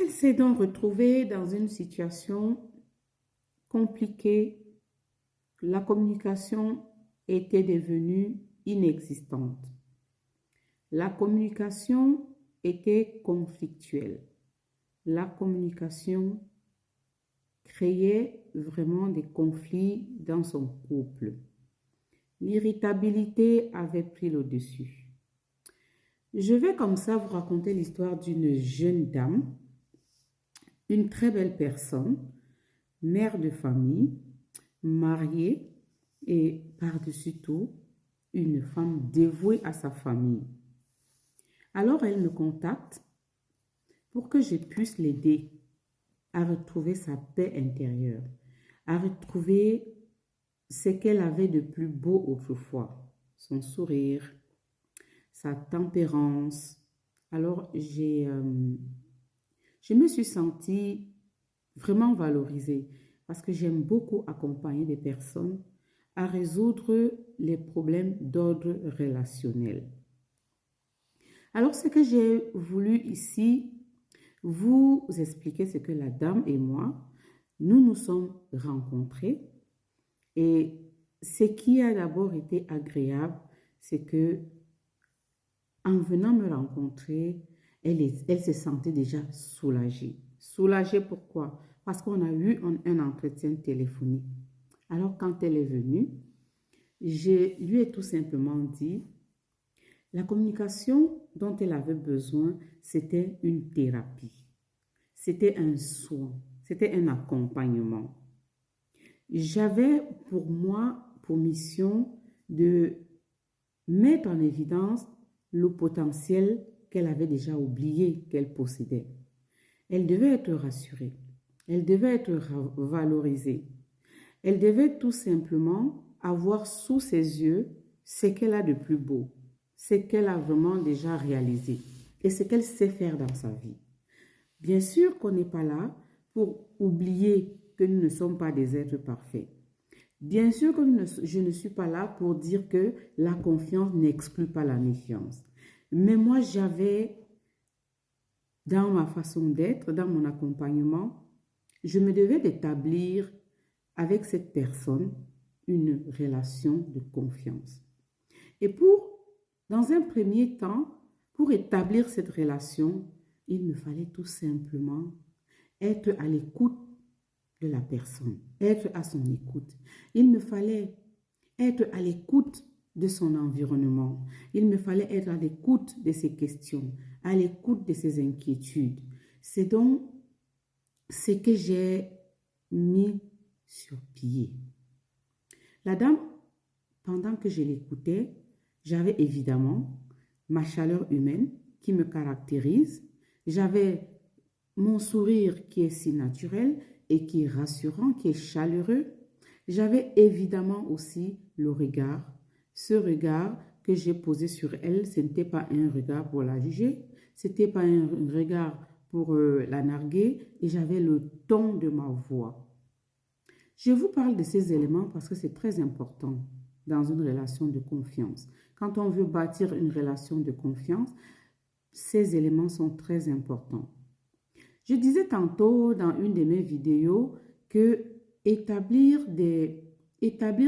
Elle s'est donc retrouvée dans une situation compliquée. La communication était devenue inexistante. La communication était conflictuelle. La communication créait vraiment des conflits dans son couple. L'irritabilité avait pris le dessus. Je vais comme ça vous raconter l'histoire d'une jeune dame, une très belle personne, mère de famille, mariée et par-dessus tout, une femme dévouée à sa famille. Alors elle me contacte pour que je puisse l'aider à retrouver sa paix intérieure, à retrouver ce qu'elle avait de plus beau autrefois, son sourire, sa tempérance. Alors je me suis sentie vraiment valorisée parce que j'aime beaucoup accompagner des personnes à résoudre les problèmes d'ordre relationnel. Alors, ce que j'ai voulu ici vous expliquer, c'est que la dame et moi, nous nous sommes rencontrés et ce qui a d'abord été agréable, c'est que en venant me rencontrer, elle se sentait déjà soulagée. Soulagée pourquoi? Parce qu'on a eu un entretien téléphonique. Alors, quand elle est venue, je lui ai tout simplement dit, la communication dont elle avait besoin, c'était une thérapie. C'était un soin, c'était un accompagnement. J'avais pour moi, pour mission de mettre en évidence le potentiel qu'elle avait déjà oublié qu'elle possédait. Elle devait être rassurée, elle devait être valorisée, elle devait tout simplement avoir sous ses yeux ce qu'elle a de plus beau, ce qu'elle a vraiment déjà réalisé et ce qu'elle sait faire dans sa vie. Bien sûr qu'on n'est pas là pour oublier que nous ne sommes pas des êtres parfaits. Bien sûr que je ne suis pas là pour dire que la confiance n'exclut pas la méfiance. Mais moi, j'avais, dans ma façon d'être, dans mon accompagnement, je me devais d'établir avec cette personne une relation de confiance. Et dans un premier temps, pour établir cette relation, il me fallait tout simplement être à l'écoute de la personne, être à son écoute. Il me fallait être à l'écoute de son environnement. Il me fallait être à l'écoute de ses questions, à l'écoute de ses inquiétudes. C'est donc ce que j'ai mis sur pied. La dame, pendant que je l'écoutais, j'avais évidemment ma chaleur humaine qui me caractérise. J'avais mon sourire qui est si naturel et qui est rassurant, qui est chaleureux. J'avais évidemment aussi le regard. Ce regard que j'ai posé sur elle, ce n'était pas un regard pour la juger, ce n'était pas un regard pour la narguer et j'avais le ton de ma voix. Je vous parle de ces éléments parce que c'est très important dans une relation de confiance. Quand on veut bâtir une relation de confiance, ces éléments sont très importants. Je disais tantôt dans une de mes vidéos que établir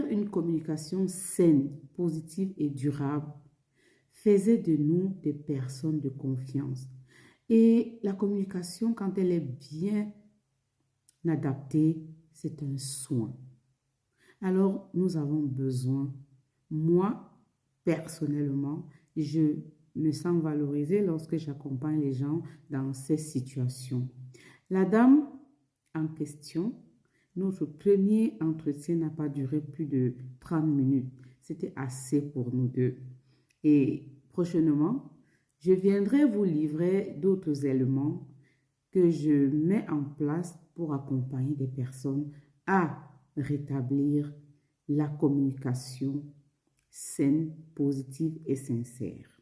une communication saine, positive et durable faisait de nous des personnes de confiance. Et la communication, quand elle est bien adaptée, c'est un soin. Alors, nous avons besoin, moi, personnellement, je me sens valorisée lorsque j'accompagne les gens dans ces situations. La dame en question, notre premier entretien n'a pas duré plus de 30 minutes. C'était assez pour nous deux. Et prochainement, je viendrai vous livrer d'autres éléments que je mets en place pour accompagner des personnes à rétablir la communication saine, positive et sincère.